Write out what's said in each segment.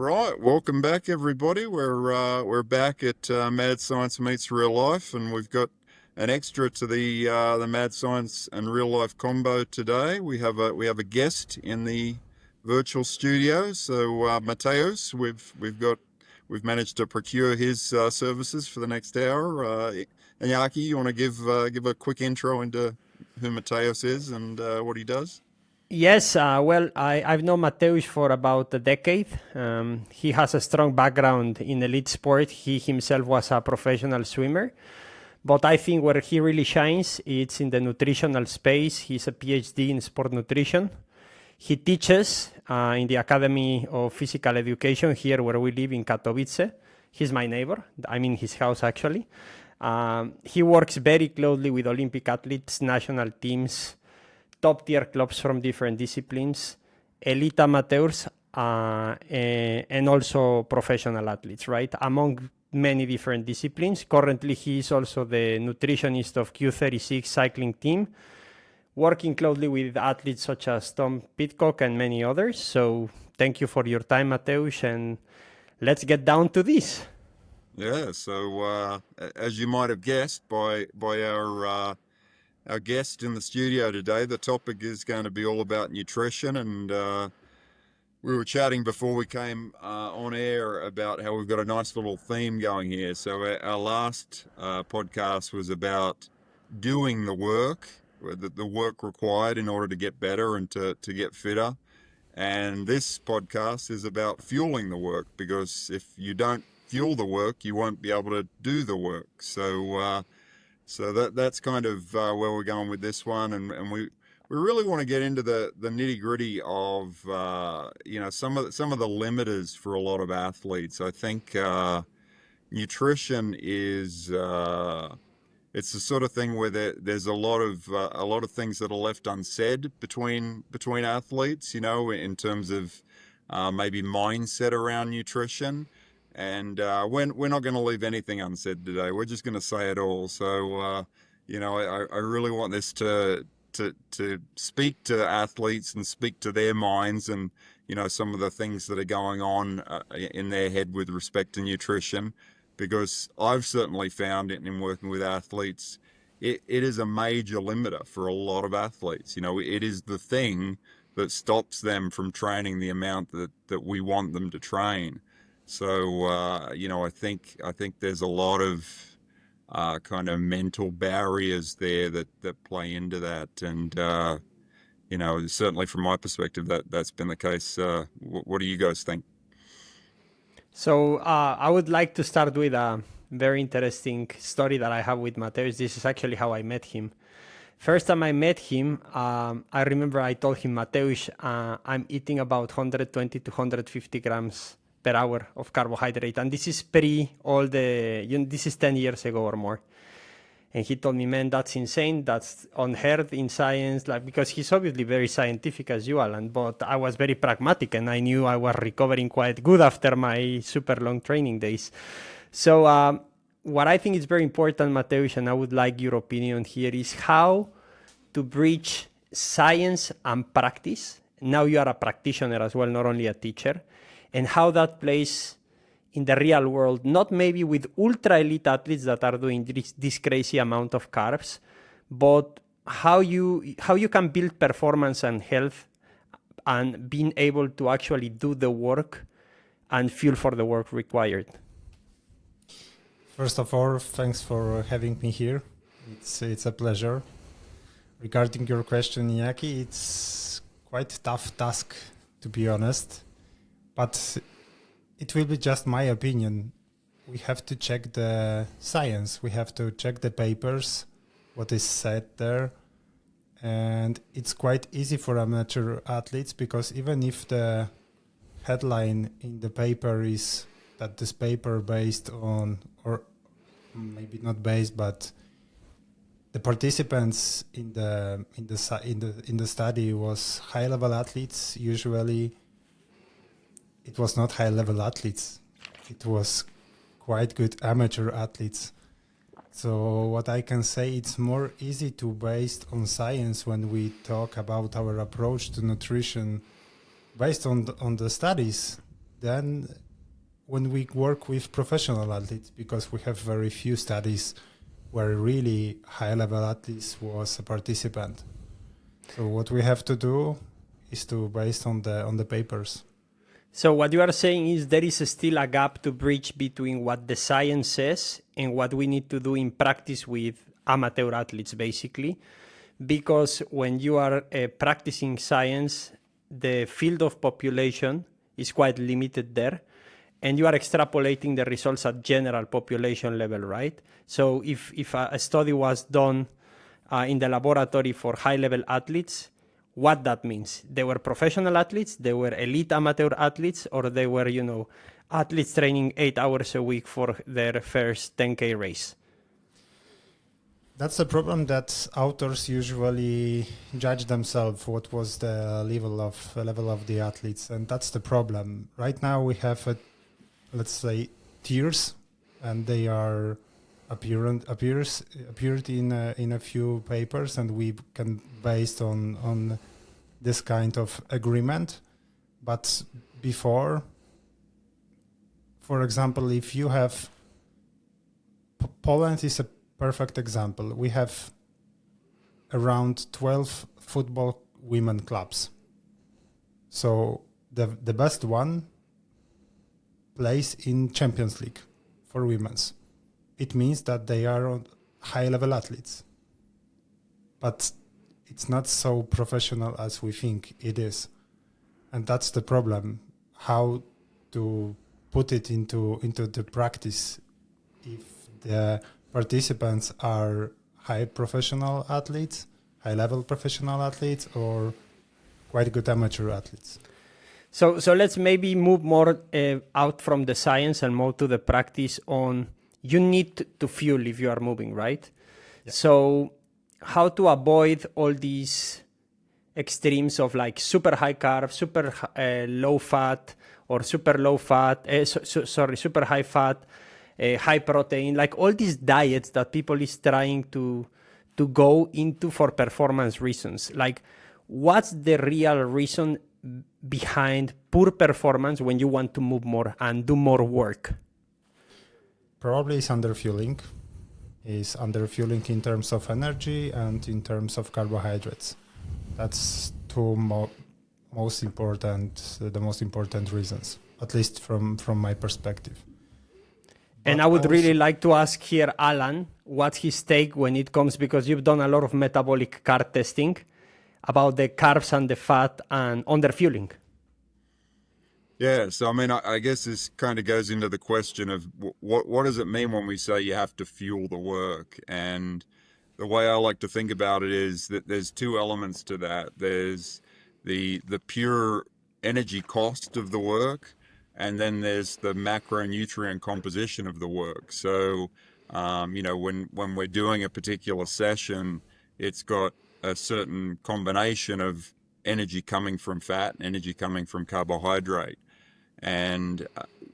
right, welcome back, everybody. We're back at Mad Science Meets Real Life, and we've got an extra to the Mad Science and Real Life combo today. We have a guest in the virtual studio. So Mateusz, we've managed to procure his services for the next hour. Iñaki, you want to give a quick intro into who Mateusz is and what he does? Yes, well, I've known Mateusz for about a decade. He has a strong background in elite sport. He himself was a professional swimmer. But I think where he really shines, it's in the nutritional space. He's a PhD in sport nutrition. He teaches in the Academy of Physical Education here where we live in Katowice. He's my neighbor. I'm in his house, actually. He works very closely with Olympic athletes, national teams, top-tier clubs from different disciplines, elite amateurs, and also professional athletes, right? Among many different disciplines. Currently, he is also the nutritionist of Q36 Cycling Team, working closely with athletes such as Tom Pidcock and many others. So thank you for your time, Mateusz, and let's get down to this. Yeah, so as you might have guessed by our guest in the studio today, the topic is going to be all about nutrition, and we were chatting before we came on air about how we've got a nice little theme going here. So our last podcast was about doing the work, the work required in order to get better and to get fitter. And this podcast is about fueling the work, because if you don't fuel the work, you won't be able to do the work. So that's kind of where we're going with this one, and we really want to get into the nitty gritty of some of the limiters for a lot of athletes. I think nutrition is it's the sort of thing where there's a lot of things that are left unsaid between athletes, in terms of maybe mindset around nutrition. And we're not going to leave anything unsaid today. We're just going to say it all. So, I really want this to speak to athletes and speak to their minds and, some of the things that are going on in their head with respect to nutrition. Because I've certainly found it in working with athletes, it is a major limiter for a lot of athletes. It is the thing that stops them from training the amount that we want them to train. So, I think there's a lot of kind of mental barriers there that play into that. And, certainly from my perspective, that's been the case. What do you guys think? So I would like to start with a very interesting story that I have with Mateusz. This is actually how I met him. First time I met him, I remember I told him, Mateusz, I'm eating about 120 to 150 grams per hour of carbohydrate. And this is this is 10 years ago or more. And he told me, man, that's insane. That's unheard in science, because he's obviously very scientific as you, Alan, but I was very pragmatic and I knew I was recovering quite good after my super long training days. So what I think is very important, Mateusz, and I would like your opinion here, is how to bridge science and practice. Now you are a practitioner as well, not only a teacher, and how that plays in the real world, not maybe with ultra elite athletes that are doing this crazy amount of carbs, but how you can build performance and health and being able to actually do the work and fuel for the work required. First of all, thanks for having me here. It's a pleasure. Regarding your question, Iñaki, it's quite a tough task, to be honest, but it will be just my opinion. We have to check the science. We have to check the papers, what is said there. And it's quite easy for amateur athletes, because even if the headline in the paper is that this paper based on, or maybe not based, but the participants in the study was high-level athletes, usually it was not high-level athletes. It was quite good amateur athletes. So what I can say, it's more easy to based on science when we talk about our approach to nutrition based on the studies. than when we work with professional athletes, because we have very few studies where really high-level athletes was a participant. So what we have to do is to based on the papers. So what you are saying is there is still a gap to bridge between what the science says and what we need to do in practice with amateur athletes, basically. Because when you are practicing science, the field of population is quite limited there, and you are extrapolating the results at general population level, right? So if a study was done in the laboratory for high-level athletes, what that means? They were professional athletes, they were elite amateur athletes, or they were, athletes training 8 hours a week for their first 10K race. That's the problem, that authors usually judge themselves what was the level of the athletes, and that's the problem. Right now we have let's say tiers, and they are appeared in a few papers, and we can based on this kind of agreement. But before, for example, if you have Poland is a perfect example. We have around 12 football women clubs. So the best one plays in Champions League for women's. It means that they are high-level athletes. But it's not so professional as we think it is. And that's the problem, how to put it into the practice if the participants are high professional athletes, high-level professional athletes, or quite good amateur athletes. So let's maybe move more out from the science and more to the practice on you need to fuel if you are moving, right? Yeah. So how to avoid all these extremes of like super high carb, super low fat, or super low fat, super high fat, high protein, like all these diets that people is trying to go into for performance reasons. Like, what's the real reason behind poor performance when you want to move more and do more work? Probably it's underfueling. Is underfueling in terms of energy and in terms of carbohydrates. That's the most important reasons, at least from my perspective. And I would really like to ask here, Alan, what's his take when it comes, because you've done a lot of metabolic carb testing, about the carbs and the fat and underfueling. Yeah, so I mean, I guess this kind of goes into the question of what does it mean when we say you have to fuel the work? And the way I like to think about it is that there's two elements to that. There's the pure energy cost of the work, and then there's the macronutrient composition of the work. So, when we're doing a particular session, it's got a certain combination of energy coming from fat and energy coming from carbohydrate. And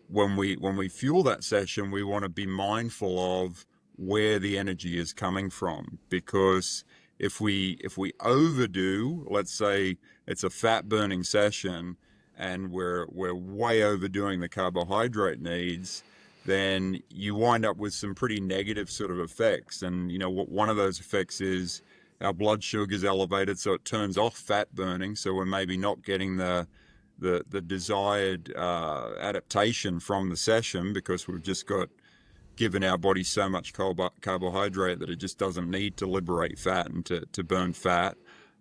when we fuel that session, we want to be mindful of where the energy is coming from, because if we overdo, let's say it's a fat burning session and we're way overdoing the carbohydrate needs, then you wind up with some pretty negative sort of effects. And one of those effects is our blood sugar is elevated, so it turns off fat burning, so we're maybe not getting the desired adaptation from the session, because we've just given our body so much carbohydrate that it just doesn't need to liberate fat and to burn fat.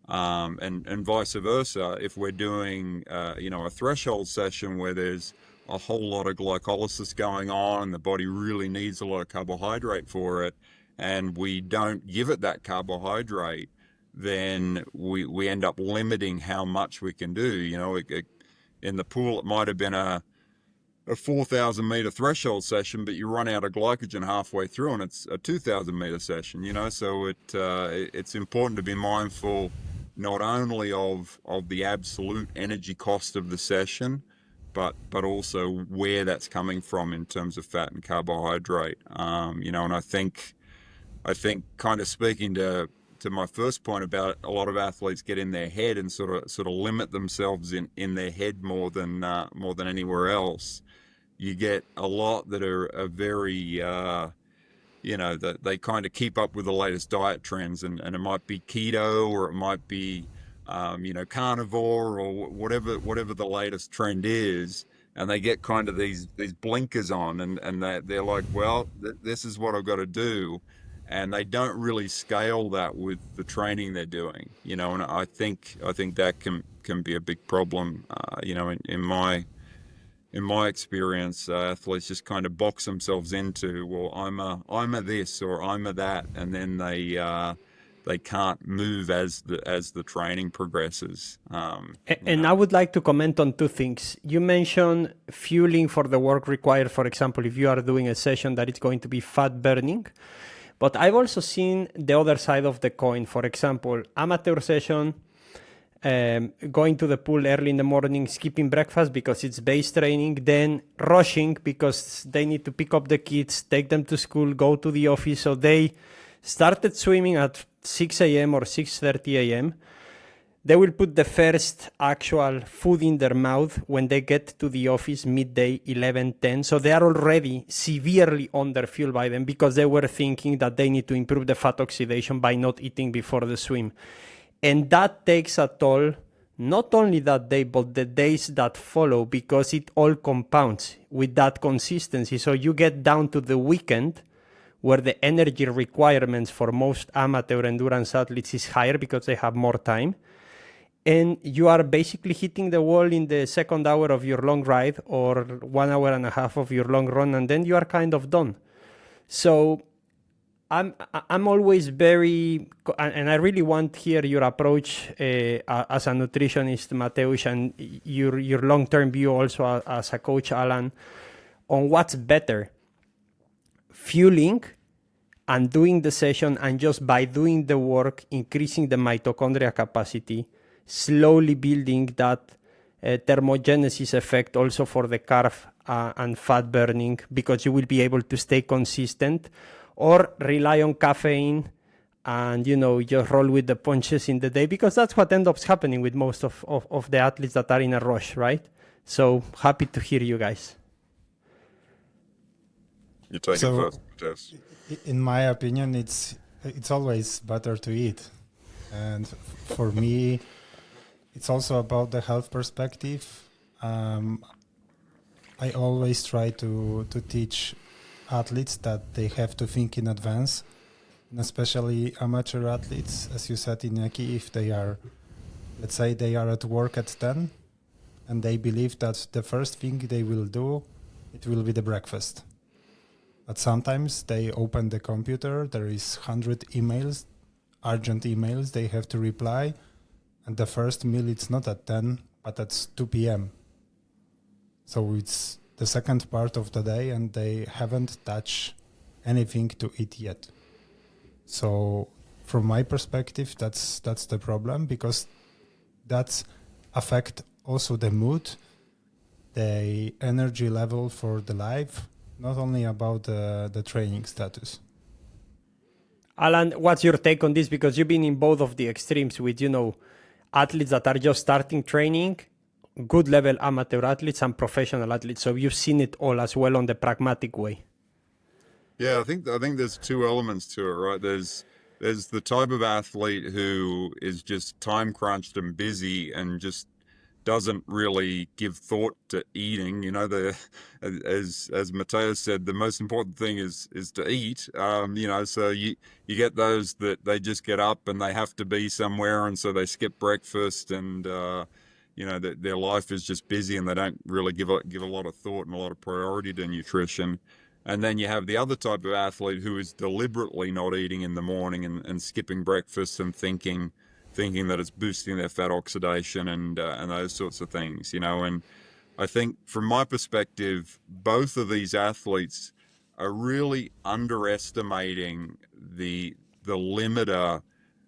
And vice versa, if we're doing a threshold session where there's a whole lot of glycolysis going on and the body really needs a lot of carbohydrate for it, and we don't give it that carbohydrate, then we end up limiting how much we can do. In the pool, it might have been a 4,000 meter threshold session, but you run out of glycogen halfway through and it's a 2,000 meter session, so it's important to be mindful not only of the absolute energy cost of the session, but also where that's coming from in terms of fat and carbohydrate. And I think kind of speaking to to my first point about a lot of athletes get in their head and sort of limit themselves in their head more than anywhere else. You get a lot that are very that they kind of keep up with the latest diet trends, and it might be keto, or it might be carnivore, or whatever the latest trend is, and they get kind of these blinkers on, and they're like, well, this is what I've got to do, and they don't really scale that with the training they're doing, and I think that can be a big problem, in my experience. Athletes just kind of box themselves into, well, I'm a this, or I'm a that, and then they can't move as the training progresses. And I would like to comment on two things. You mentioned fueling for the work required. For example, if you are doing a session that is going to be fat burning, but I've also seen the other side of the coin. For example, amateur session, going to the pool early in the morning, skipping breakfast because it's base training, then rushing because they need to pick up the kids, take them to school, go to the office. So they started swimming at 6 a.m. or 6:30 a.m. They will put the first actual food in their mouth when they get to the office midday, 11:10. So they are already severely under fuel by then, because they were thinking that they need to improve the fat oxidation by not eating before the swim. And that takes a toll, not only that day, but the days that follow, because it all compounds with that consistency. So you get down to the weekend where the energy requirements for most amateur endurance athletes is higher because they have more time. And you are basically hitting the wall in the second hour of your long ride, or 1 hour and a half of your long run, and then you are kind of done. So I'm always very, and I really want here your approach as a nutritionist, Mateusz, and your long-term view also as a coach, Alan, on what's better, fueling and doing the session, and just by doing the work, increasing the mitochondria capacity, slowly building that thermogenesis effect also for the carb and fat burning, because you will be able to stay consistent, or rely on caffeine and, just roll with the punches in the day, because that's what ends up happening with most of the athletes that are in a rush, right? So happy to hear you guys. You take it first, Jess. In my opinion, it's always better to eat. And for me, it's also about the health perspective. I always try to teach athletes that they have to think in advance, and especially amateur athletes, as you said, Iñaki, if they are, let's say they are at work at 10 and they believe that the first thing they will do, it will be the breakfast. But sometimes they open the computer, there is 100 emails, urgent emails they have to reply, and the first meal, it's not at 10, but at 2 p.m. So it's the second part of the day, and they haven't touched anything to eat yet. So from my perspective, that's the problem, because that's affect also the mood, the energy level for the life, not only about the training status. Alan, what's your take on this? Because you've been in both of the extremes with, athletes that are just starting training, good level amateur athletes, and professional athletes. So you've seen it all as well on the pragmatic way. Yeah, I think there's two elements to it, right? There's the type of athlete who is just time crunched and busy and just doesn't really give thought to eating. As Mateusz said, the most important thing is to eat. So you get those that they just get up and they have to be somewhere, and so they skip breakfast, and their life is just busy, and they don't really give a lot of thought and a lot of priority to nutrition. And then you have the other type of athlete who is deliberately not eating in the morning and skipping breakfast and thinking that it's boosting their fat oxidation and those sorts of things, And I think from my perspective, both of these athletes are really underestimating the limiter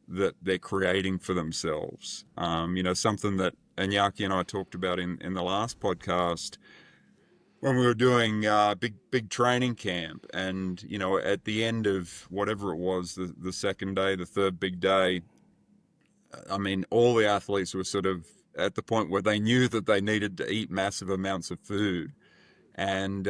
that they're creating for themselves. Something that Iñaki and I talked about in the last podcast. when we were doing big training camp, and at the end of whatever it was, the second day, the third big day, I mean, all the athletes were sort of at the point where they knew that they needed to eat massive amounts of food. And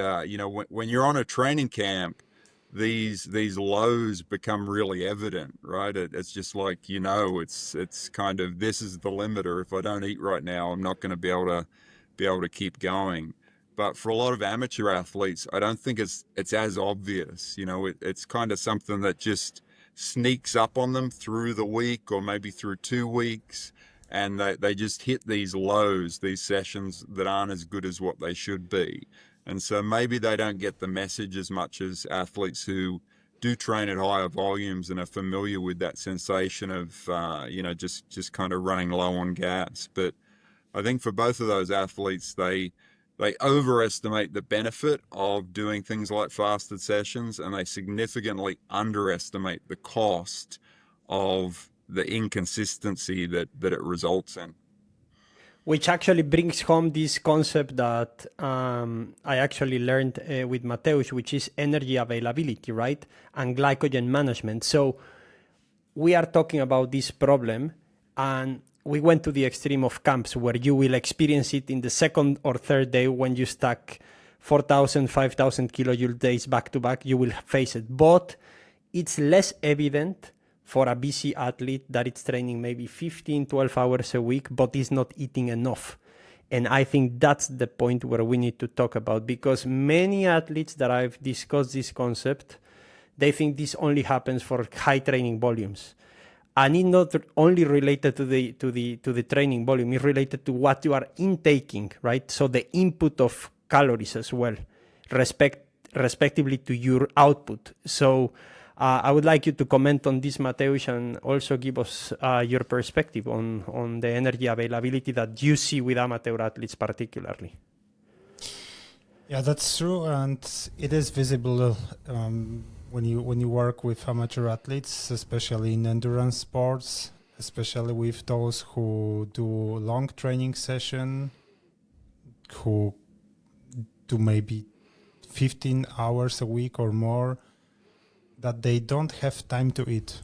when you're on a training camp, these lows become really evident, right? It's just like, it's kind of, this is the limiter. If I don't eat right now, I'm not going to be able to keep going. But for a lot of amateur athletes, I don't think it's as obvious. It's kind of something that just sneaks up on them through the week or maybe through 2 weeks, and they just hit these lows, these sessions that aren't as good as what they should be. And so maybe they don't get the message as much as athletes who do train at higher volumes and are familiar with that sensation of, just kind of running low on gas. But I think for both of those athletes, they overestimate the benefit of doing things like fasted sessions, and they significantly underestimate the cost of the inconsistency that it results in. Which actually brings home this concept that I actually learned with Mateusz, which is energy availability, right? And glycogen management. So we are talking about this problem, and we went to the extreme of camps where you will experience it in the second or third day when you stack 4,000, 5,000 kilojoule days back to back, you will face it. But it's less evident for a busy athlete that it's training maybe 15, 12 hours a week, but is not eating enough. And I think that's the point where we need to talk about, because many athletes that I've discussed this concept, they think this only happens for high training volumes. And it's not only related to the training volume, it's related to what you are intaking, right? So the input of calories as well, respectively to your output. So I would like you to comment on this, Mateusz, and also give us your perspective on the energy availability that you see with amateur athletes particularly. Yeah, that's true, and it is visible when you work with amateur athletes, especially in endurance sports, especially with those who do long training session, who do maybe 15 hours a week or more, that they don't have time to eat.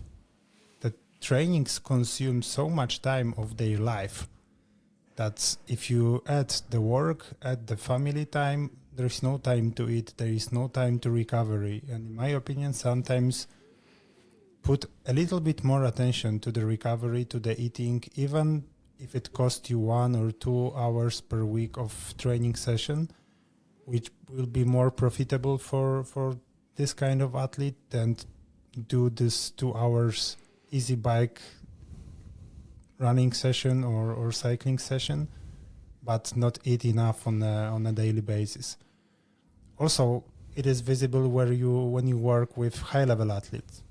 The trainings consume so much time of their life that if you add the work, add the family time, there is no time to eat, there is no time to recovery. And in my opinion, sometimes put a little bit more attention to the recovery, to the eating, even if it costs you 1 or 2 hours per week of training session, which will be more profitable for this kind of athlete than do this 2 hours easy bike running session or cycling session, but not eat enough on a daily basis. Also, it is visible when you work with high level athletes,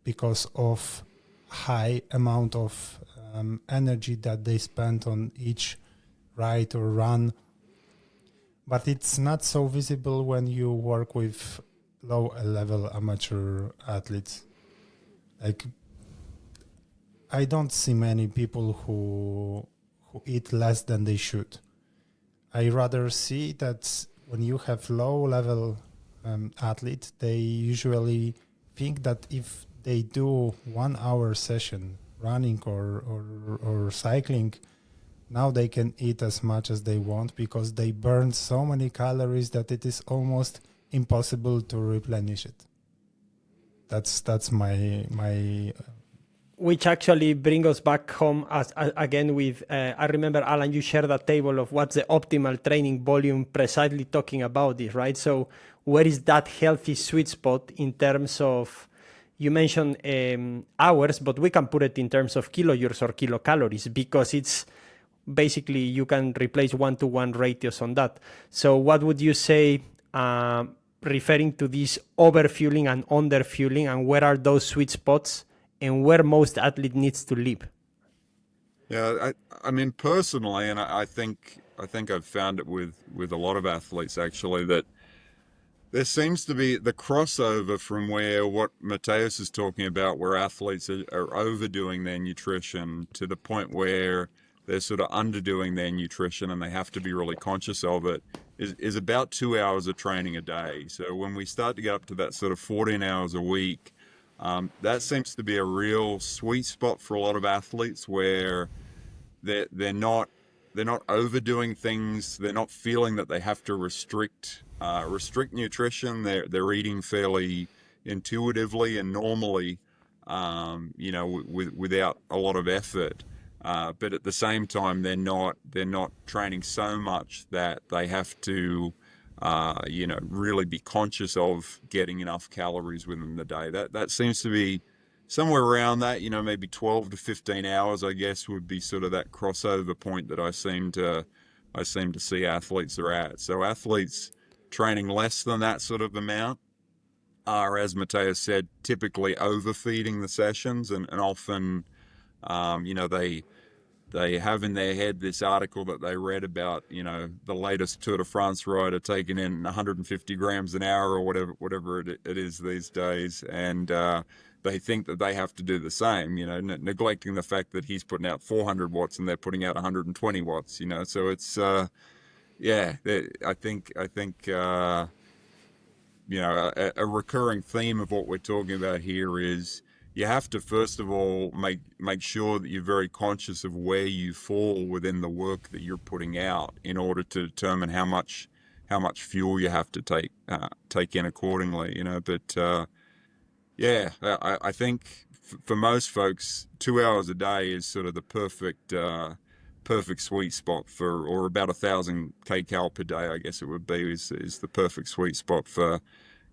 because of high amount of energy that they spend on each ride or run. But it's not so visible when you work with low-level amateur athletes. Like, I don't see many people who eat less than they should. I rather see that when you have low-level athletes, they usually think that if they do 1 hour session running or cycling, now they can eat as much as they want because they burn so many calories that it is almost impossible to replenish it. That's my which actually bring us back home again with I remember, Alan, you shared a table of what's the optimal training volume, precisely talking about this, right? So where is that healthy sweet spot in terms of, you mentioned hours, but we can put it in terms of kilojoules or kilocalories, because it's basically you can replace 1-to-1 ratios on that. So what would you say referring to this overfueling and underfueling, and where are those sweet spots and where most athlete needs to live? Yeah, I mean, personally, and I think I've found it with a lot of athletes actually, that there seems to be the crossover from where what Mateusz is talking about, where athletes are overdoing their nutrition to the point where they're sort of underdoing their nutrition and they have to be really conscious of it, is about 2 hours of training a day. So when we start to get up to that sort of 14 hours a week, that seems to be a real sweet spot for a lot of athletes where they're not overdoing things. They're not feeling that they have to restrict nutrition. They're eating fairly intuitively and normally, without a lot of effort. But at the same time, they're not training so much that they have to, really be conscious of getting enough calories within the day. That seems to be somewhere around that, maybe 12 to 15 hours, I guess, would be sort of that crossover point that I seem to see athletes are at. So athletes training less than that sort of amount are, as Mateusz said, typically overfeeding the sessions, and often, they have in their head this article that they read about, the latest Tour de France rider taking in 150 grams an hour or whatever it is these days, and they think that they have to do the same, neglecting the fact that he's putting out 400 watts and they're putting out 120 watts, So it's, I think. A recurring theme of what we're talking about here is you have to first of all make sure that you're very conscious of where you fall within the work that you're putting out in order to determine how much fuel you have to take in accordingly. But I think for most folks, 2 hours a day is sort of the perfect sweet spot for, or about 1,000 kcal per day, I guess it would be, is the perfect sweet spot for,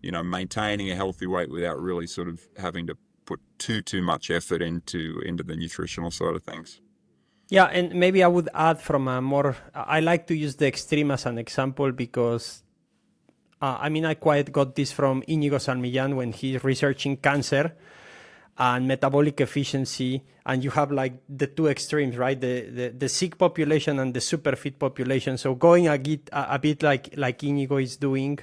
maintaining a healthy weight without really sort of having to put too much effort into the nutritional side of things. Yeah, and maybe I would add from a more, I like to use the extreme as an example because, I quite got this from Íñigo San Millán when he's researching cancer and metabolic efficiency, and you have like the two extremes, right? The sick population and the super fit population. So going a bit like Íñigo is doing,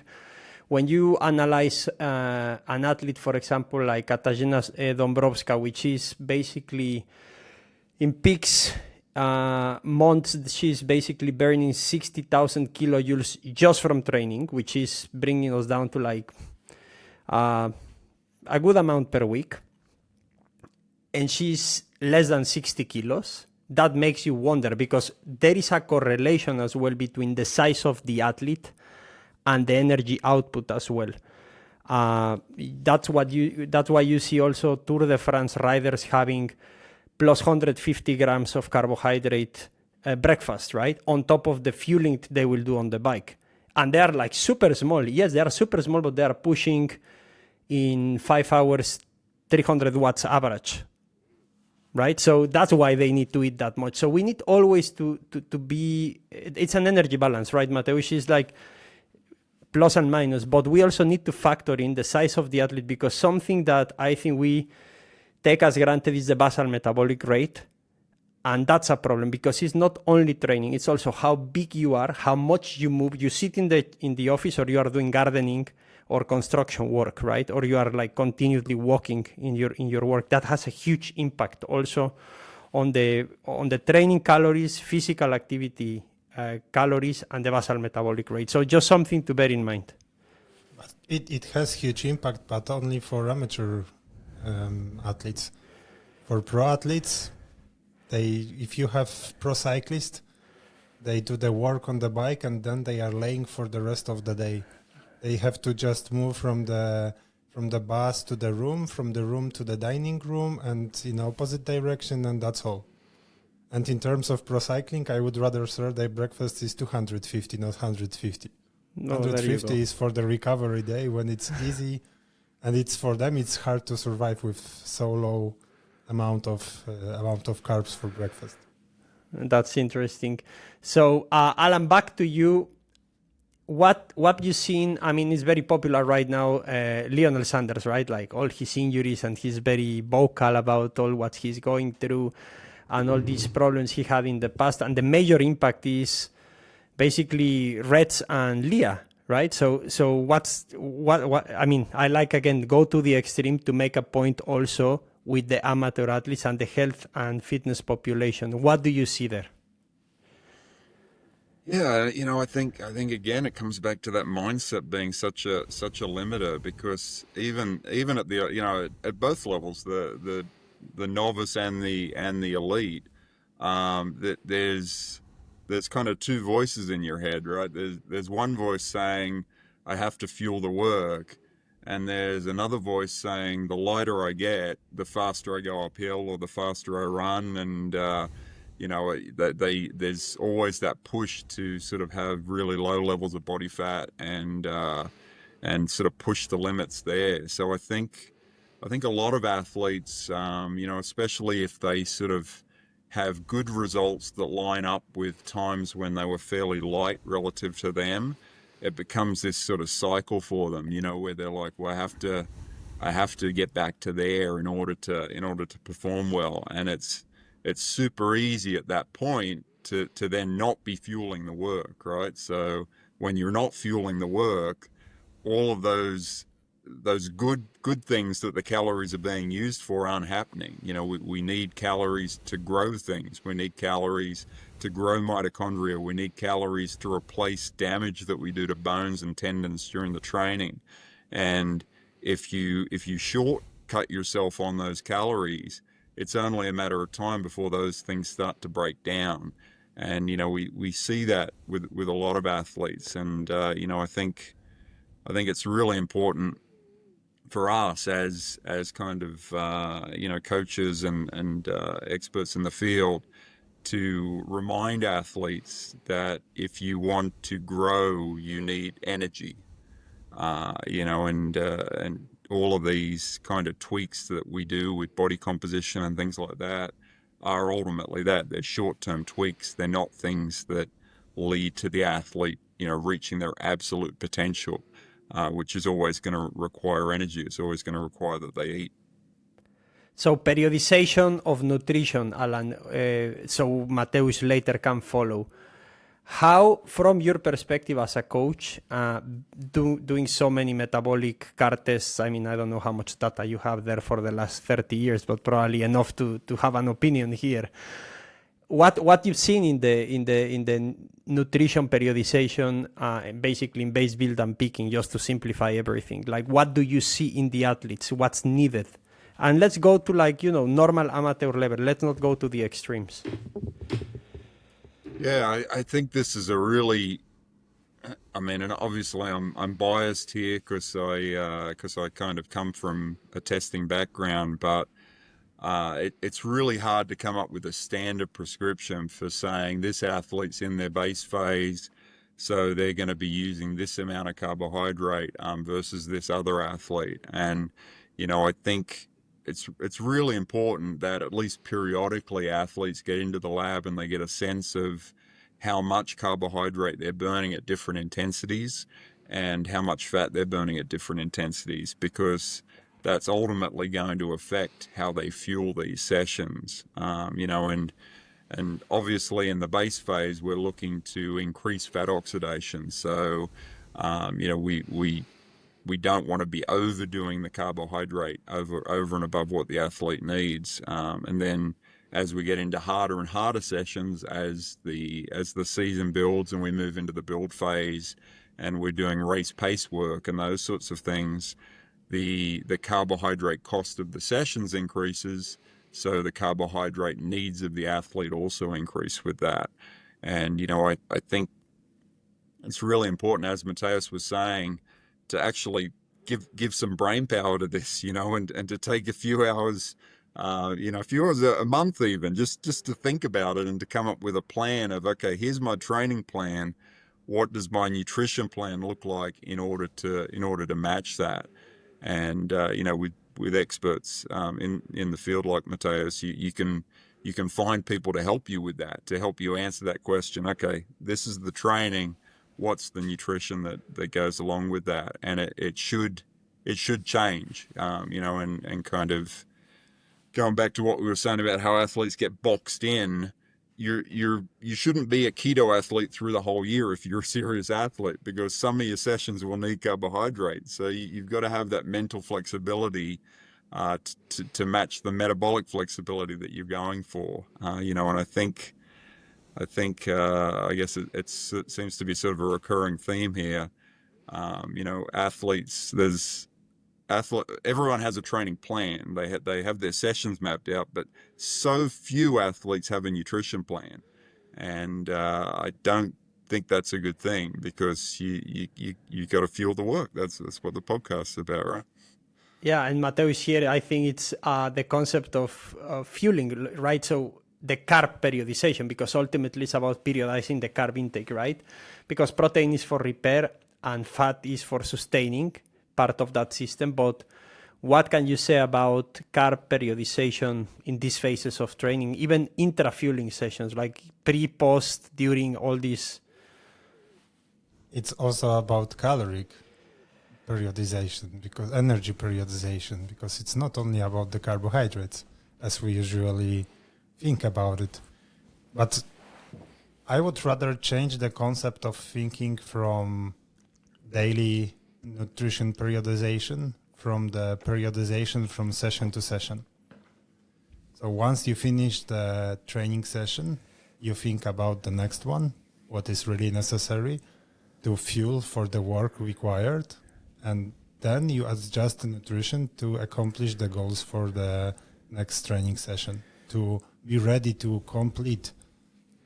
when you analyze an athlete, for example, like Katarzyna Dąbrowska, which is basically in peaks months, she's basically burning 60,000 kilojoules just from training, which is bringing us down to like a good amount per week. And she's less than 60 kilos. That makes you wonder, because there is a correlation as well between the size of the athlete and the energy output as well. That's why you see also Tour de France riders having plus 150 grams of carbohydrate breakfast, right? On top of the fueling they will do on the bike. And they are like super small. Yes, they are super small, but they are pushing in 5 hours 300 watts average, right? So that's why they need to eat that much. So we need always to be, it's an energy balance, right? Mateusz is like plus and minus, but we also need to factor in the size of the athlete, because something that I think we take as granted is the basal metabolic rate. And that's a problem, because it's not only training, it's also how big you are, how much you move. You sit in the office, or you are doing gardening or construction work, right? Or you are like continuously walking in your work. That has a huge impact also on the training calories, physical activity calories, and the basal metabolic rate. So just something to bear in mind. But it has huge impact, but only for amateur athletes. For pro athletes, if you have pro cyclists, they do the work on the bike and then they are laying for the rest of the day. They have to just move from the bus to the room, from the room to the dining room, and in opposite direction, and that's all. And in terms of pro cycling, I would rather say their breakfast is 250, not 150. 150 is for the recovery day when it's easy, and it's for them. It's hard to survive with so low amount of carbs for breakfast. That's interesting. So, Alan, back to you. What you seen? I mean, it's very popular right now. Lionel Sanders, right? Like all his injuries, and he's very vocal about all what he's going through and all these problems he had in the past. And the major impact is basically Reds and Leah, right? So what? I mean, I like, again, go to the extreme to make a point also with the amateur athletes and the health and fitness population. What do you see there? Yeah, I think again it comes back to that mindset being such a limiter, because even at the at both levels, the novice and the elite, that there's kind of two voices in your head, right? There's one voice saying I have to fuel the work, and there's another voice saying the lighter I get, the faster I go uphill or the faster I run, and there's always that push to sort of have really low levels of body fat and sort of push the limits there. So I think a lot of athletes, especially if they sort of have good results that line up with times when they were fairly light relative to them, it becomes this sort of cycle for them, where they're like, well, I have to get back to there in order to perform well. And it's super easy at that point to then not be fueling the work, right? So when you're not fueling the work, all of those good things that the calories are being used for aren't happening. We need calories to grow things. We need calories to grow mitochondria. We need calories to replace damage that we do to bones and tendons during the training. And if you shortcut yourself on those calories, it's only a matter of time before those things start to break down. And we see that with a lot of athletes. And I think it's really important for us as kind of coaches and experts in the field to remind athletes that if you want to grow, you need energy. And all of these kind of tweaks that we do with body composition and things like that are ultimately that. They're short-term tweaks. They're not things that lead to the athlete, reaching their absolute potential, which is always going to require energy. It's always going to require that they eat. So periodization of nutrition, Alan, so Mateusz later can follow. How, from your perspective as a coach, doing so many metabolic car tests, I mean, I don't know how much data you have there for the last 30 years, but probably enough to have an opinion here. What you've seen in the nutrition periodization, basically in base build and peaking, just to simplify everything, like what do you see in the athletes? What's needed? And let's go to normal amateur level. Let's not go to the extremes. Yeah, I think this is and obviously I'm biased here because I kind of come from a testing background, but it's really hard to come up with a standard prescription for saying this athlete's in their base phase, so they're going to be using this amount of carbohydrate versus this other athlete. And I think it's really important that at least periodically athletes get into the lab and they get a sense of how much carbohydrate they're burning at different intensities and how much fat they're burning at different intensities, because that's ultimately going to affect how they fuel these sessions. And obviously in the base phase, we're looking to increase fat oxidation. So, we don't want to be overdoing the carbohydrate over and above what the athlete needs. And then as we get into harder and harder sessions, as the season builds and we move into the build phase and we're doing race pace work and those sorts of things, the carbohydrate cost of the sessions increases, so the carbohydrate needs of the athlete also increase with that. And I think it's really important, as Mateusz was saying, to actually give some brain power to this, and to take a few hours, a few hours a month even, just to think about it and to come up with a plan of, okay, here's my training plan. What does my nutrition plan look like in order to match that? And with experts in the field like Mateusz, you can find people to help you with that, to help you answer that question. Okay, this is the training. What's the nutrition that goes along with that? And it should change, and kind of going back to what we were saying about how athletes get boxed in. You shouldn't be a keto athlete through the whole year if you're a serious athlete, because some of your sessions will need carbohydrates. So you've got to have that mental flexibility to match the metabolic flexibility that you're going for. And I think I think I guess it seems to be sort of a recurring theme here. Athletes. Everyone has a training plan. They have their sessions mapped out, but so few athletes have a nutrition plan, and I don't think that's a good thing, because you got to fuel the work. That's what the podcast's about, right? Yeah, and Mateusz here, I think it's the concept of fueling, right? So the carb periodization, because ultimately it's about periodizing the carb intake, right? Because protein is for repair and fat is for sustaining part of that system. But what can you say about carb periodization in these phases of training, even intra-fueling sessions, like pre, post, during all these? It's also about caloric periodization, because energy periodization, because it's not only about the carbohydrates as we usually think about it. But I would rather change the concept of thinking from daily nutrition periodization from the periodization from session to session. So once you finish the training session, you think about the next one, what is really necessary to fuel for the work required, and then you adjust the nutrition to accomplish the goals for the next training session, to be ready to complete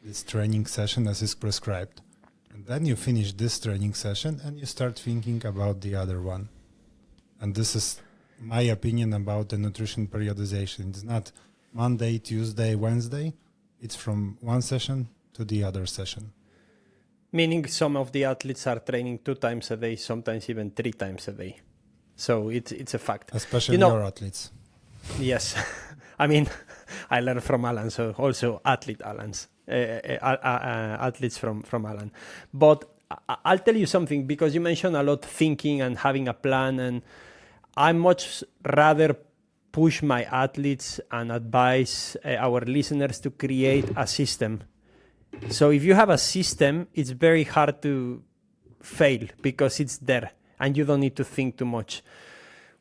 this training session as is prescribed. And then you finish this training session and you start thinking about the other one. And this is my opinion about the nutrition periodization. It's not Monday, Tuesday, Wednesday. It's from one session to the other session. Meaning some of the athletes are training 2 times a day, sometimes even 3 times a day. So it's a fact. Especially your athletes. Yes. I mean, I learned from Alan, so also athletes from Alan. But I'll tell you something, because you mentioned a lot thinking and having a plan, and I much rather push my athletes and advise our listeners to create a system. So if you have a system, it's very hard to fail because it's there and you don't need to think too much.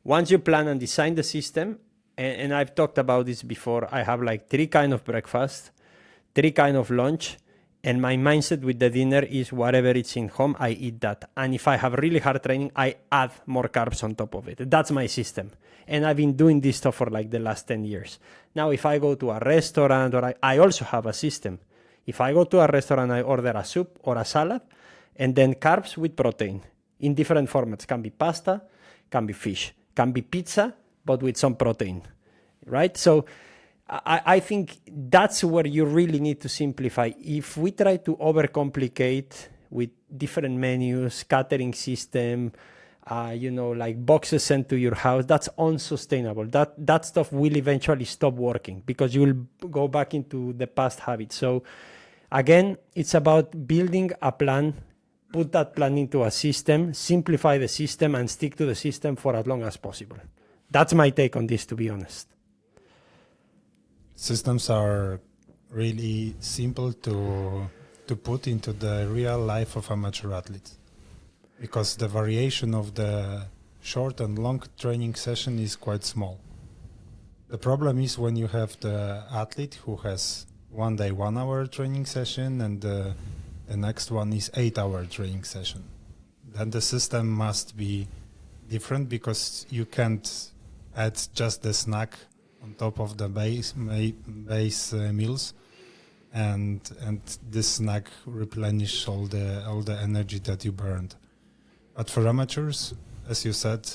Once you plan and design the system, and I've talked about this before, I have like 3 kind of breakfast, 3 kind of lunch, and my mindset with the dinner is whatever it's in home, I eat that. And if I have really hard training, I add more carbs on top of it. That's my system. And I've been doing this stuff for like the last 10 years. Now, if I go to a restaurant, or I also have a system. If I go to a restaurant, I order a soup or a salad, and then carbs with protein in different formats. Can be pasta, can be fish, can be pizza, but with some protein, right? So I think that's where you really need to simplify. If we try to overcomplicate with different menus, catering system, like boxes sent to your house, that's unsustainable. That stuff will eventually stop working because you will go back into the past habits. So again, it's about building a plan, put that plan into a system, simplify the system, and stick to the system for as long as possible. That's my take on this, to be honest. Systems are really simple to put into the real life of amateur athletes, because the variation of the short and long training session is quite small. The problem is when you have the athlete who has one day 1 hour training session and the next one is 8-hour training session. Then the system must be different, because you can't add just the snack on top of the base meals, and this snack replenish all the energy that you burned. But for amateurs, as you said,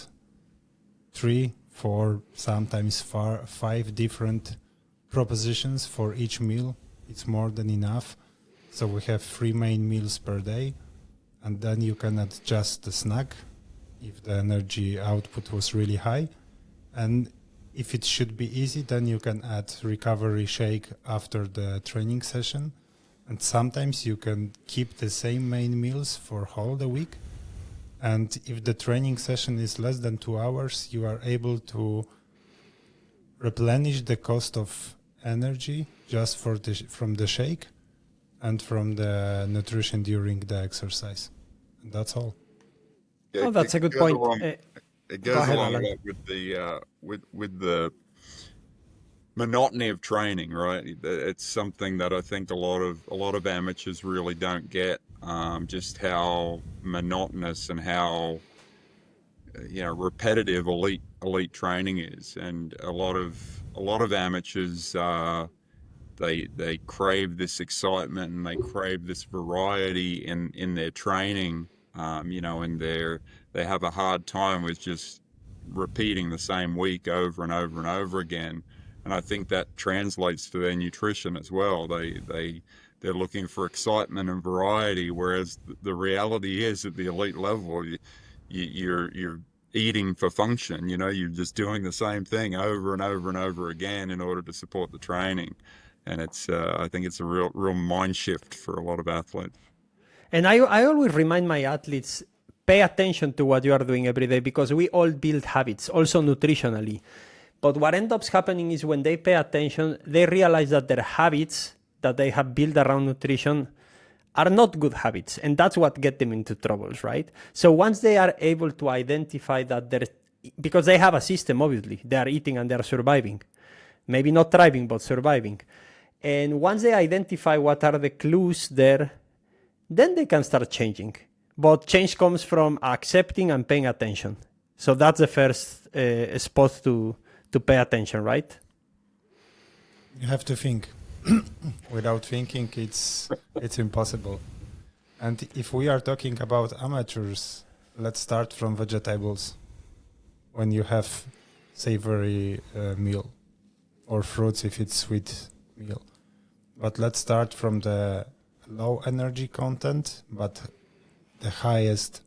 3, 4, sometimes 5 different propositions for each meal. It's more than enough. So we have 3 main meals per day, and then you can adjust the snack if the energy output was really high. And if it should be easy, then you can add recovery shake after the training session. And sometimes you can keep the same main meals for whole the week. And if the training session is less than 2 hours, you are able to replenish the cost of energy just from the shake and from the nutrition during the exercise. And that's all. Yeah, that's a good point. It goes along a lot with the monotony of training, right? It's something that I think a lot of amateurs really don't get, just how monotonous and how repetitive elite training is. And a lot of amateurs, they crave this excitement and they crave this variety in their training, and they have a hard time with just repeating the same week over and over and over again. And I think that translates to their nutrition as well. They're looking for excitement and variety, whereas the reality is at the elite level, you're eating for function. You're just doing the same thing over and over and over again in order to support the training. And I think it's a real mind shift for a lot of athletes. And I always remind my athletes, pay attention to what you are doing every day, because we all build habits, also nutritionally. But what ends up happening is when they pay attention, they realize that their habits that they have built around nutrition are not good habits. And that's what gets them into troubles, right? So once they are able to identify that because they have a system, obviously, they are eating and they are surviving. Maybe not thriving, but surviving. And once they identify what are the clues there, then they can start changing. But change comes from accepting and paying attention. So that's the first spot to pay attention, right? You have to think. Without thinking, it's impossible. And if we are talking about amateurs, let's start from vegetables. When you have savory meal, or fruits if it's sweet meal. But let's start from the low energy content, but the highest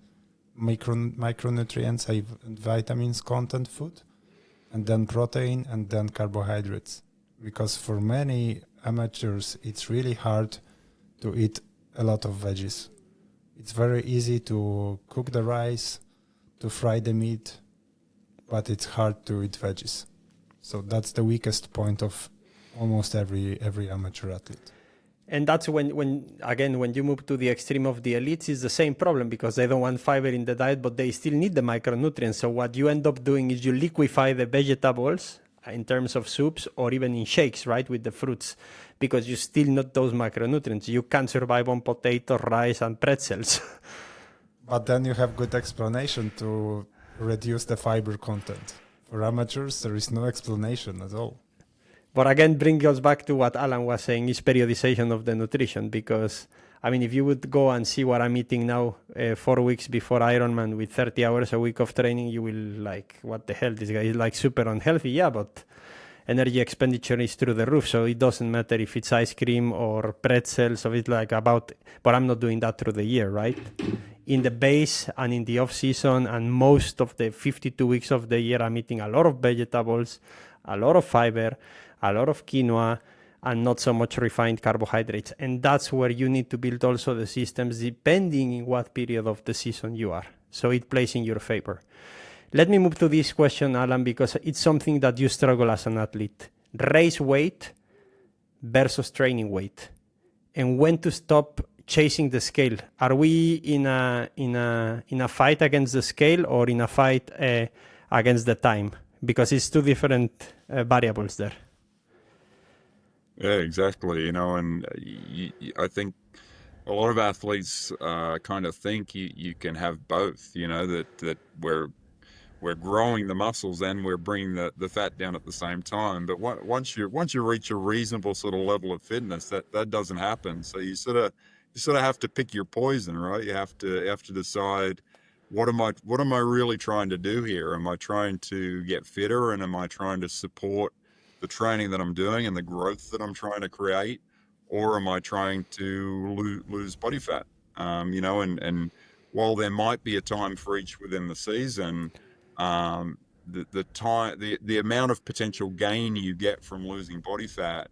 micronutrients and vitamins content food, and then protein, and then carbohydrates. Because for many amateurs, it's really hard to eat a lot of veggies. It's very easy to cook the rice, to fry the meat, but it's hard to eat veggies. So that's the weakest point of almost every amateur athlete. And that's when you move to the extreme of the elites, is the same problem, because they don't want fiber in the diet, but they still need the micronutrients. So what you end up doing is you liquefy the vegetables in terms of soups or even in shakes, right, with the fruits, because you still need those macronutrients. You can't survive on potato, rice, and pretzels. But then you have good explanation to reduce the fiber content. For amateurs, there is no explanation at all. But again, bring us back to what Alan was saying, is periodization of the nutrition. Because, I mean, if you would go and see what I'm eating now, 4 weeks before Ironman with 30 hours a week of training, you will like, what the hell, this guy is like super unhealthy. Yeah, but energy expenditure is through the roof. So it doesn't matter if it's ice cream or pretzels, so it's like but I'm not doing that through the year, right? In the base and in the off season and most of the 52 weeks of the year, I'm eating a lot of vegetables, a lot of fiber, a lot of quinoa, and not so much refined carbohydrates. And that's where you need to build also the systems depending in what period of the season you are. So it plays in your favor. Let me move to this question, Alan, because it's something that you struggle as an athlete. Race weight versus training weight. And when to stop chasing the scale. Are we in a fight against the scale, or in a fight against the time? Because it's two different variables there. Yeah, exactly. And I think a lot of athletes kind of think you can have both. That we're growing the muscles and we're bringing the fat down at the same time. But once you reach a reasonable sort of level of fitness, that doesn't happen. So you sort of have to pick your poison, right? You have to decide, what am I really trying to do here? Am I trying to get fitter, and am I trying to support the training that I'm doing and the growth that I'm trying to create, or am I trying to lose body fat? And while there might be a time for each within the season, the amount of potential gain you get from losing body fat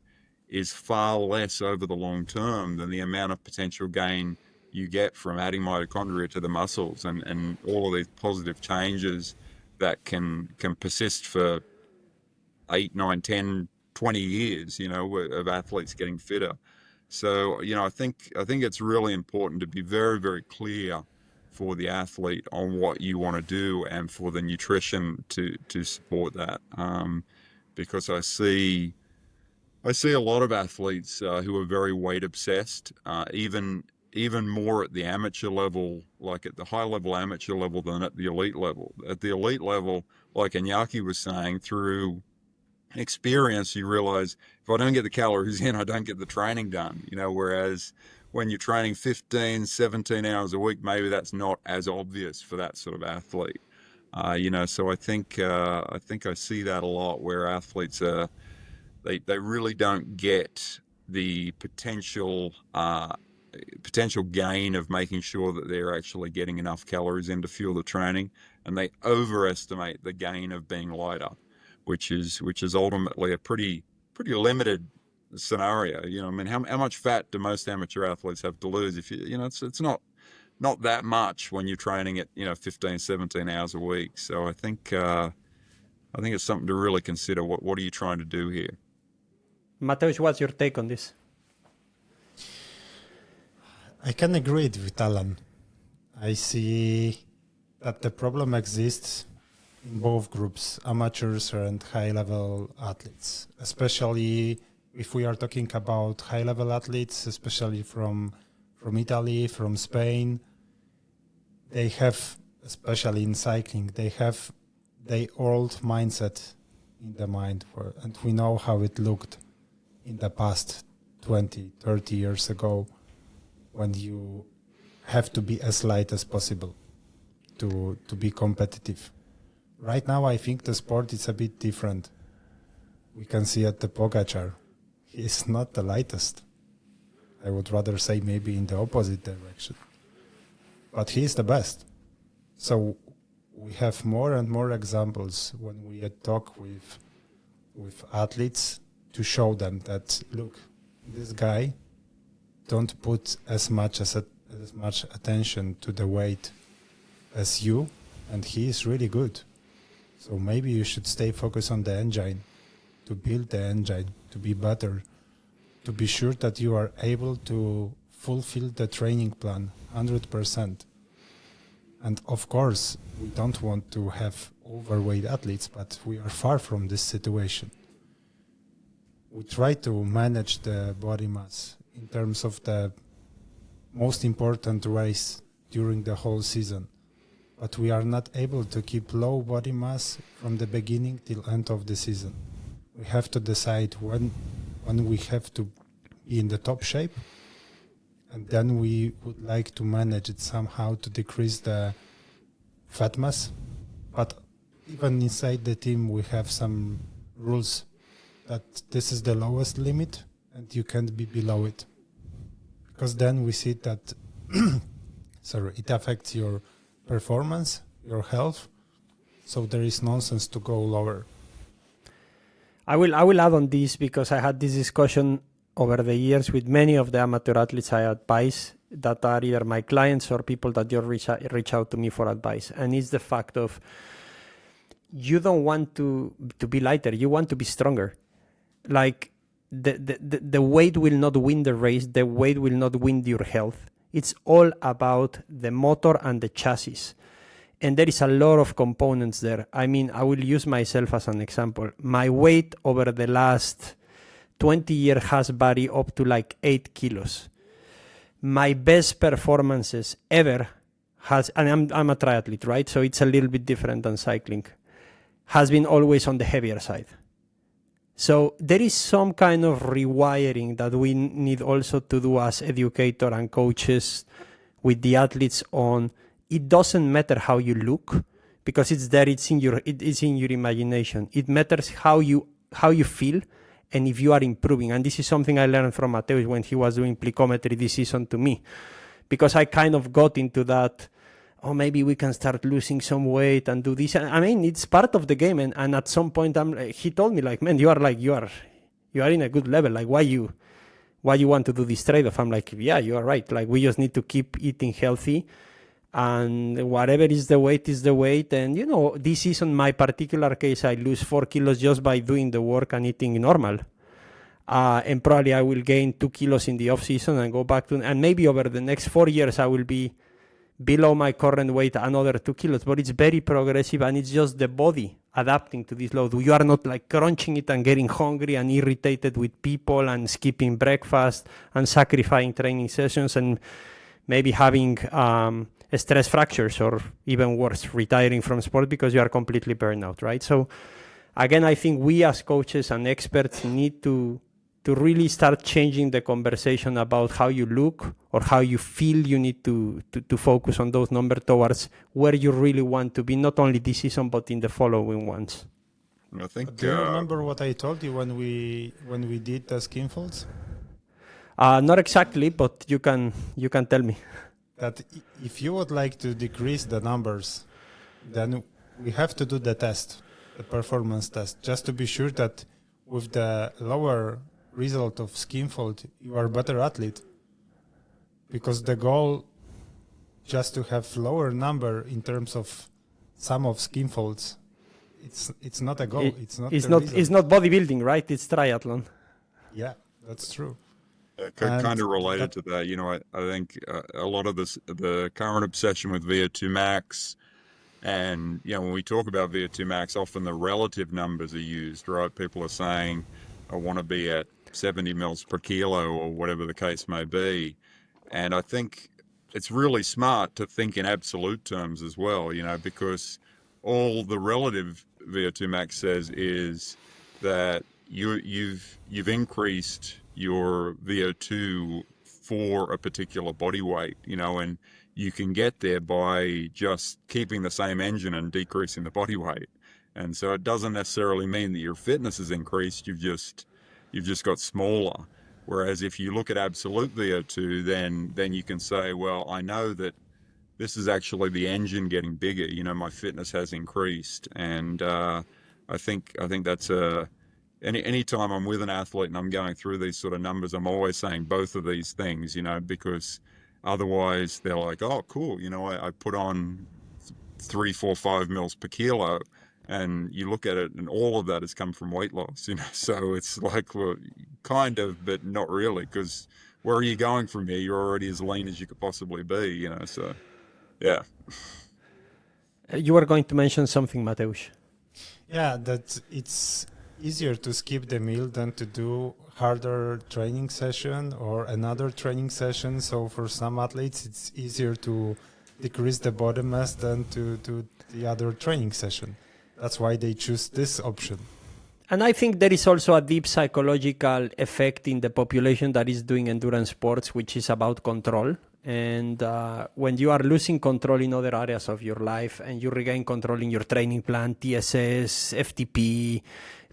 is far less over the long term than the amount of potential gain you get from adding mitochondria to the muscles and all of these positive changes that can persist for 8, 9, 10, 20 years, of athletes getting fitter. So, I think it's really important to be very, very clear for the athlete on what you want to do and for the nutrition to support that. Because I see I see a lot of athletes who are very weight obsessed, even more at the amateur level, like at the high level amateur level than at the elite level. At the elite level, like Iñaki was saying, through experience, you realize if I don't get the calories in, I don't get the training done, whereas when you're training 15, 17 hours a week, maybe that's not as obvious for that sort of athlete. So I think I see that a lot where athletes they really don't get the potential gain of making sure that they're actually getting enough calories in to fuel the training, and they overestimate the gain of being lighter, which is ultimately a pretty limited scenario. I mean, how much fat do most amateur athletes have to lose? If it's not that much when you're training at 15, 17 hours a week. So I think it's something to really consider. What are you trying to do here? Mateusz, what's your take on this? I can agree with Alan. I see that the problem exists in both groups, amateurs and high-level athletes, especially if we are talking about high-level athletes, especially from Italy, from Spain. They have, especially in cycling, they have the old mindset in the mind, and we know how it looked in the past 20, 30 years ago, when you have to be as light as possible to be competitive. Right now, I think the sport is a bit different. We can see at the Pogačar, he is not the lightest. I would rather say maybe in the opposite direction. But he is the best. So we have more and more examples when we talk with athletes to show them that, look, this guy don't put as much attention to the weight as you, and he is really good. So maybe you should stay focused on the engine, to build the engine, to be better, to be sure that you are able to fulfill the training plan 100%. And of course, we don't want to have overweight athletes, but we are far from this situation. We try to manage the body mass in terms of the most important race during the whole season. But we are not able to keep low body mass from the beginning till end of the season. We have to decide when we have to be in the top shape, and then we would like to manage it somehow to decrease the fat mass. But even inside the team, we have some rules that this is the lowest limit and you can't be below it. Because then we see that it affects your performance, your health. So there is nonsense to go lower. I will add on this because I had this discussion over the years with many of the amateur athletes I advise that are either my clients or people that just reach out to me for advice. And it's the fact of you don't want to be lighter, you want to be stronger. Like the weight will not win the race, the weight will not win your health. It's all about the motor and the chassis. And there is a lot of components there. I mean, I will use myself as an example. My weight over the last 20 years has varied up to like 8 kilos. My best performances ever and I'm a triathlete, right? So it's a little bit different than cycling, has been always on the heavier side. So there is some kind of rewiring that we need also to do as educators and coaches with the athletes on. It doesn't matter how you look because it's there. It's in your imagination. It matters how you feel and if you are improving. And this is something I learned from Mateusz when he was doing plyometry this season to me, because I kind of got into that. Oh, maybe we can start losing some weight and do this. I mean, it's part of the game. And at some point, he told me, like, man, you are in a good level. Like, why you want to do this trade-off? I'm like, yeah, you are right. Like, we just need to keep eating healthy, and whatever is the weight is the weight. And this season, my particular case, I lose 4 kilos just by doing the work and eating normal. And probably I will gain 2 kilos in the off season and go back to, and maybe over the next 4 years, I will be below my current weight another 2 kilos, but it's very progressive and it's just the body adapting to this load. You are not like crunching it and getting hungry and irritated with people and skipping breakfast and sacrificing training sessions and maybe having stress fractures or even worse, retiring from sport because you are completely burned out, right? So again, I think we as coaches and experts need to really start changing the conversation about how you look or how you feel. You need to focus on those numbers towards where you really want to be, not only this season, but in the following ones. I think. Do you remember what I told you when we did the skin folds? Not exactly, but you can tell me. That if you would like to decrease the numbers, then we have to do the test, the performance test, just to be sure that with the lower result of skin fold, you are a better athlete. Because the goal just to have lower number in terms of sum of skin folds, it's not a goal. It's not bodybuilding, right? It's triathlon. Yeah, that's true. Kind of related to that, I think a lot of the current obsession with VO2 max, and when we talk about VO2 max, often the relative numbers are used, right? People are saying, I want to be at 70 mils per kilo or whatever the case may be. And I think it's really smart to think in absolute terms as well, because all the relative VO2 max says is that you've increased your VO2 for a particular body weight, and you can get there by just keeping the same engine and decreasing the body weight. And so it doesn't necessarily mean that your fitness has increased, you've just got smaller. Whereas if you look at absolute VO2, then you can say, well, I know that this is actually the engine getting bigger, my fitness has increased. And I think that's anytime I'm with an athlete and I'm going through these sort of numbers, I'm always saying both of these things, because otherwise they're like, oh, cool, I put on 3, 4, 5 mils per kilo, and you look at it and all of that has come from weight loss, so it's like, well, kind of, but not really, because where are you going from here? You're already as lean as you could possibly be, so yeah. You were going to mention something, Mateusz. Yeah, that it's easier to skip the meal than to do harder training session or another training session. So for some athletes, it's easier to decrease the body mass than to do the other training session. That's why they choose this option. And I think there is also a deep psychological effect in the population that is doing endurance sports, which is about control. And when you are losing control in other areas of your life and you regain control in your training plan, TSS, FTP,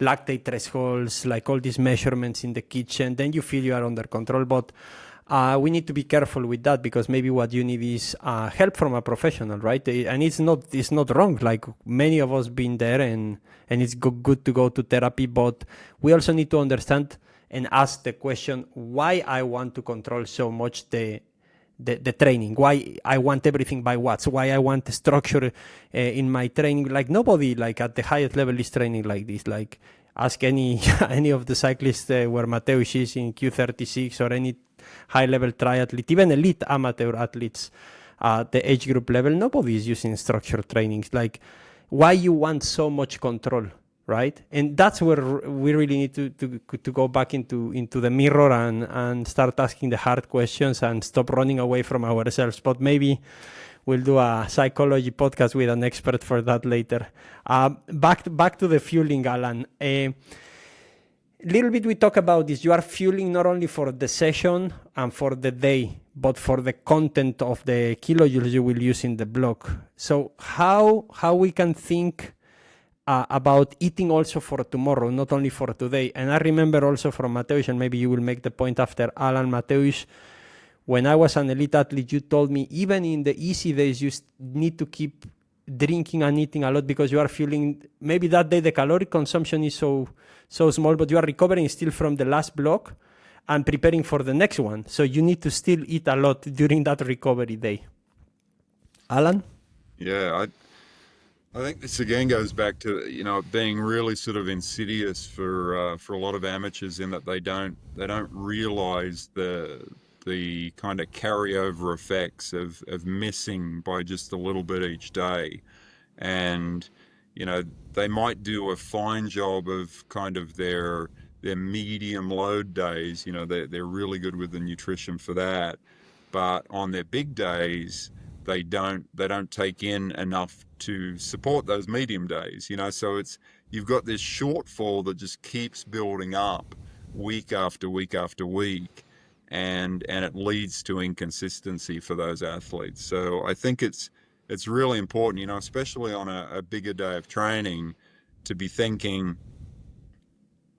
lactate thresholds, like all these measurements in the kitchen, then you feel you are under control. But we need to be careful with that, because maybe what you need is help from a professional, right? And it's not wrong. Like many of us been there, and it's good to go to therapy. But we also need to understand and ask the question, why I want to control so much the training, why I want everything by watts, why I want the structure in my training. Like nobody like at the highest level is training like this. Like ask any of the cyclists where Mateusz is in Q36 or any high level triathlete, even elite amateur athletes at the age group level, nobody is using structured trainings. Like why you want so much control, right? And that's where we really need to go back into the mirror and start asking the hard questions and stop running away from ourselves. But maybe we'll do a psychology podcast with an expert for that later. Back to the fueling, Alan. Little bit we talk about this. You are fueling not only for the session and for the day, but for the content of the kilojoules you will use in the block. So how we can think about eating also for tomorrow, not only for today. And I remember also from Mateusz, and maybe you will make the point after Alan, Mateusz, when I was an elite athlete, you told me even in the easy days, you need to keep drinking and eating a lot because you are feeling, maybe that day the caloric consumption is so small, but you are recovering still from the last block and preparing for the next one. So you need to still eat a lot during that recovery day. Alan? Yeah, I think this again goes back to being really sort of insidious for a lot of amateurs, in that they don't realize the kind of carryover effects of missing by just a little bit each day. And they might do a fine job of kind of their medium load days. They're really good with the nutrition for that. But on their big days, they don't take in enough to support those medium days. So you've got this shortfall that just keeps building up week after week after week, and it leads to inconsistency for those athletes. So I think it's really important, especially on a bigger day of training, to be thinking,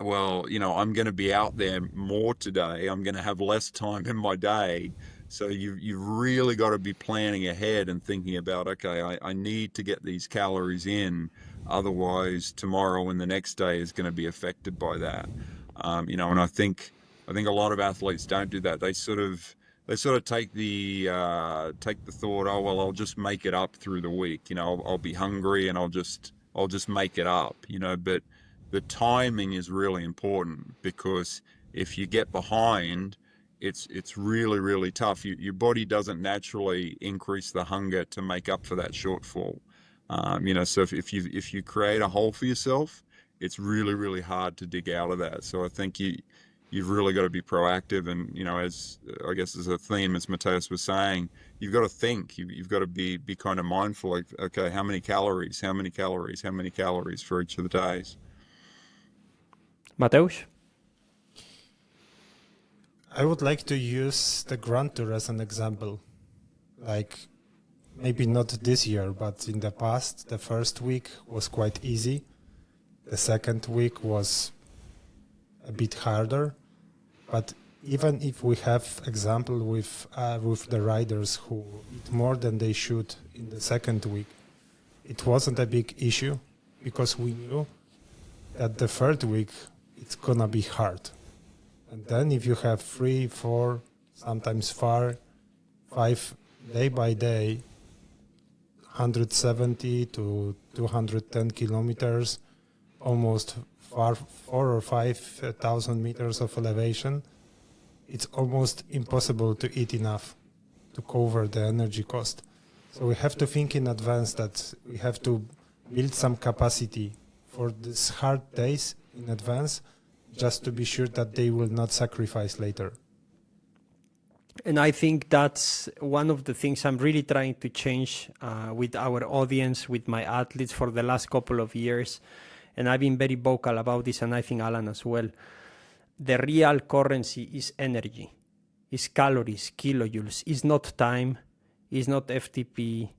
well, I'm going to be out there more today. I'm going to have less time in my day. So you've really got to be planning ahead and thinking about, okay, I need to get these calories in. Otherwise, tomorrow and the next day is going to be affected by that. And I think a lot of athletes don't do that. They sort of take the thought, oh well, I'll just make it up through the week. I'll be hungry and I'll just make it up. But the timing is really important, because if you get behind, it's really, really tough. Your body doesn't naturally increase the hunger to make up for that shortfall. So if you create a hole for yourself, it's really, really hard to dig out of that. So I think you've really got to be proactive, and as I guess as a theme, as Mateusz was saying, you've got to think. You've got to be kind of mindful. Like, okay, how many calories for each of the days? Mateusz? I would like to use the Grand Tour as an example. Like, maybe not this year, but in the past, the first week was quite easy. The second week was a bit harder. But even if we have example with the riders who eat more than they should in the second week, it wasn't a big issue, because we knew that the third week it's gonna be hard. And then if you have 3, 4, sometimes 5 day by day, 170 to 210 kilometers, almost 4 or 5,000 meters of elevation, it's almost impossible to eat enough to cover the energy cost. So we have to think in advance that we have to build some capacity for these hard days in advance, just to be sure that they will not sacrifice later. And I think that's one of the things I'm really trying to change with our audience, with my athletes for the last couple of years. And I've been very vocal about this, and I think Alan as well. The real currency is energy, is calories, kilojoules. It's not time, it's not FTP,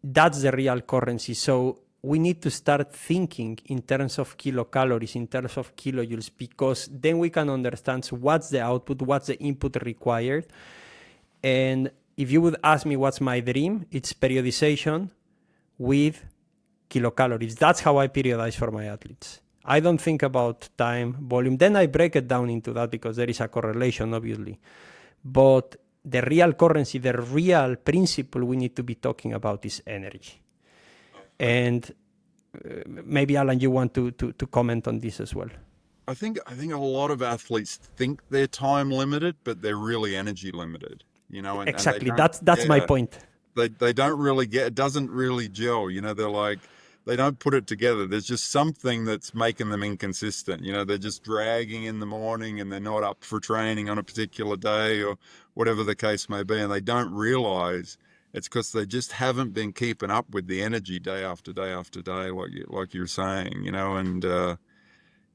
that's the real currency. So we need to start thinking in terms of kilocalories, in terms of kilojoules, because then we can understand what's the output, what's the input required. And if you would ask me what's my dream, it's periodization with kilocalories. That's how I periodize for my athletes. I don't think about time, volume. Then I break it down into that, because there is a correlation, obviously. But the real currency, the real principle we need to be talking about is energy. And maybe, Alan, you want to comment on this as well. I think a lot of athletes think they're time limited, but they're really energy limited. And exactly. That's my point. They don't really get, it doesn't really gel. They're like, they don't put it together. There's just something that's making them inconsistent. They're just dragging in the morning, and they're not up for training on a particular day, or whatever the case may be, and they don't realize it's because they just haven't been keeping up with the energy day after day after day, like you're saying, and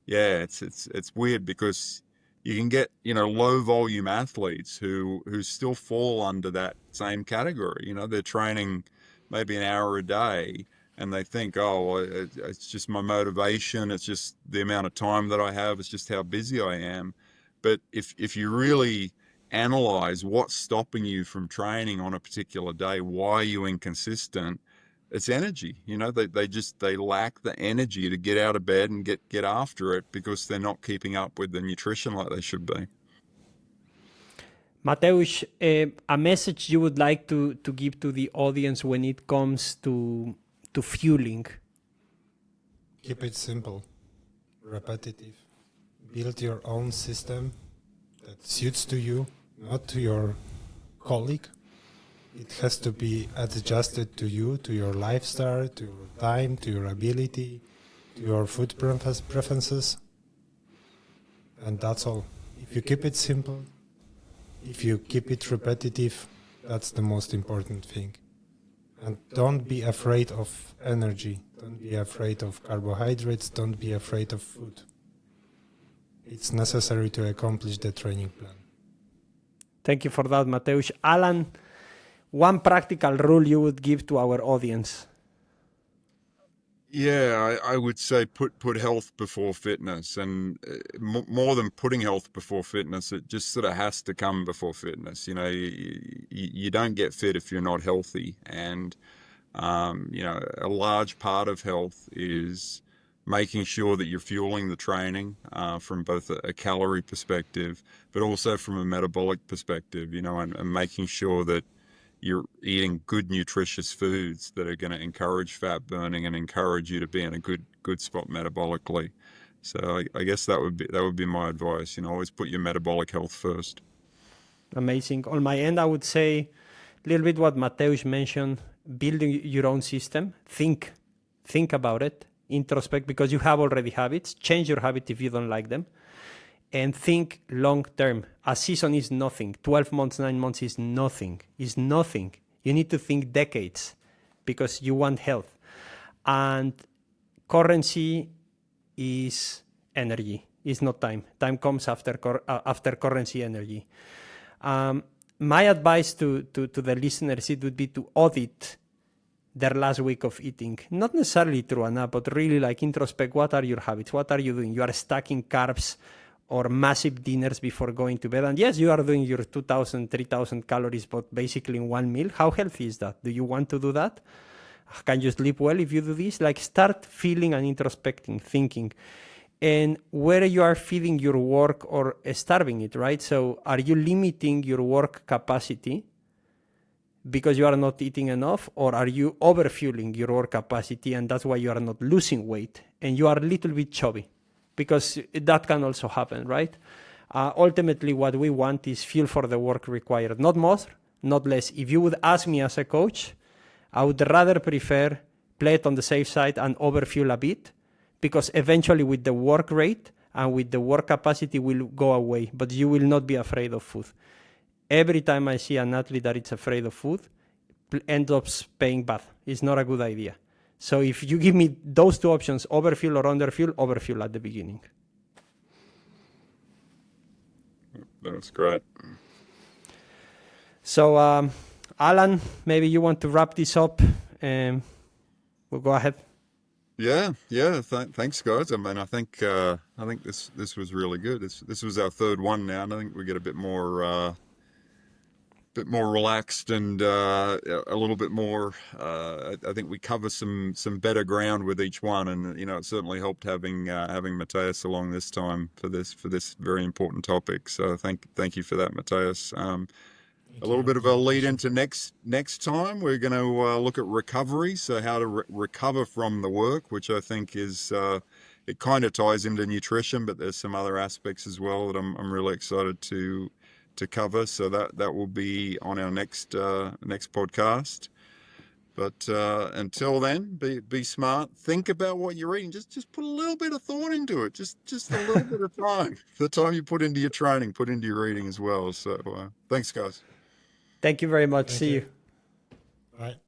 it's weird, because you can get low volume athletes who still fall under that same category. They're training maybe an hour a day, and they think, oh, well, it's just my motivation, it's just the amount of time that I have, it's just how busy I am. But if you really analyze what's stopping you from training on a particular day, why are you inconsistent, it's energy. They lack the energy to get out of bed and get after it, because they're not keeping up with the nutrition like they should be. Mateusz, a message you would like to give to the audience when it comes to fueling? Keep it simple, repetitive. Build your own system that suits to you, not to your colleague. It has to be adjusted to you, to your lifestyle, to your time, to your ability, to your food preferences. And that's all. If you keep it simple, if you keep it repetitive, that's the most important thing. And don't be afraid of energy. Don't be afraid of carbohydrates. Don't be afraid of food. It's necessary to accomplish the training plan. Thank you for that, Mateusz. Alan, one practical rule you would give to our audience? Yeah, I would say put health before fitness, and more than putting health before fitness, it just sort of has to come before fitness. You know, you don't get fit if you're not healthy, and you know, a large part of health is making sure that you're fueling the training from both a calorie perspective, but also from a metabolic perspective. You know, and making sure that you're eating good nutritious foods that are going to encourage fat burning and encourage you to be in a good spot metabolically. So I guess that would be my advice. You know, always put your metabolic health first. Amazing. On my end, I would say a little bit what Mateusz mentioned, building your own system. Think about it, introspect, because you have already habits. Change your habit if you don't like them. And think long term. A season is nothing. 12 months, 9 months is nothing. It's nothing. You need to think decades because you want health. And currency is energy. It's not time. Time comes after currency energy. My advice to the listeners, it would be to audit their last week of eating. Not necessarily through an app, but really like introspect. What are your habits? What are you doing? You are stacking carbs or massive dinners before going to bed. And yes, you are doing your 2,000, 3,000 calories, but basically in one meal. How healthy is that? Do you want to do that? Can you sleep well if you do this? Like start feeling and introspecting, thinking. And where you are feeding your work or starving it, right? So are you limiting your work capacity because you are not eating enough, or are you overfueling your work capacity and that's why you are not losing weight and you are a little bit chubby? Because that can also happen, right? Ultimately, what we want is fuel for the work required, not more, not less. If you would ask me as a coach, I would rather prefer play it on the safe side and overfuel a bit, because eventually with the work rate and with the work capacity will go away, but you will not be afraid of food. Every time I see an athlete that is afraid of food, ends up paying bad. It's not a good idea. So if you give me those two options, overfuel or underfuel, overfuel at the beginning. That's great. So, Alan, maybe you want to wrap this up. We'll go ahead. Yeah. Thanks, guys. I mean, I think this was really good. This was our third one now, and I think we get a bit more relaxed and a little bit more. I think we cover some better ground with each one, and you know, it certainly helped having Mateusz along this time for this very important topic. So thank you for that, Mateusz. A little bit of a lead into next time. We're going to look at recovery, so how to recover from the work, which I think is it kind of ties into nutrition, but there's some other aspects as well that I'm really excited to cover. So that will be on our next podcast. But until then, be smart. Think about what you're eating. Just put a little bit of thought into it. Just a little bit of time. The time you put into your training, put into your eating as well. So thanks, guys. Thank you very much. Thank See you. you. Bye.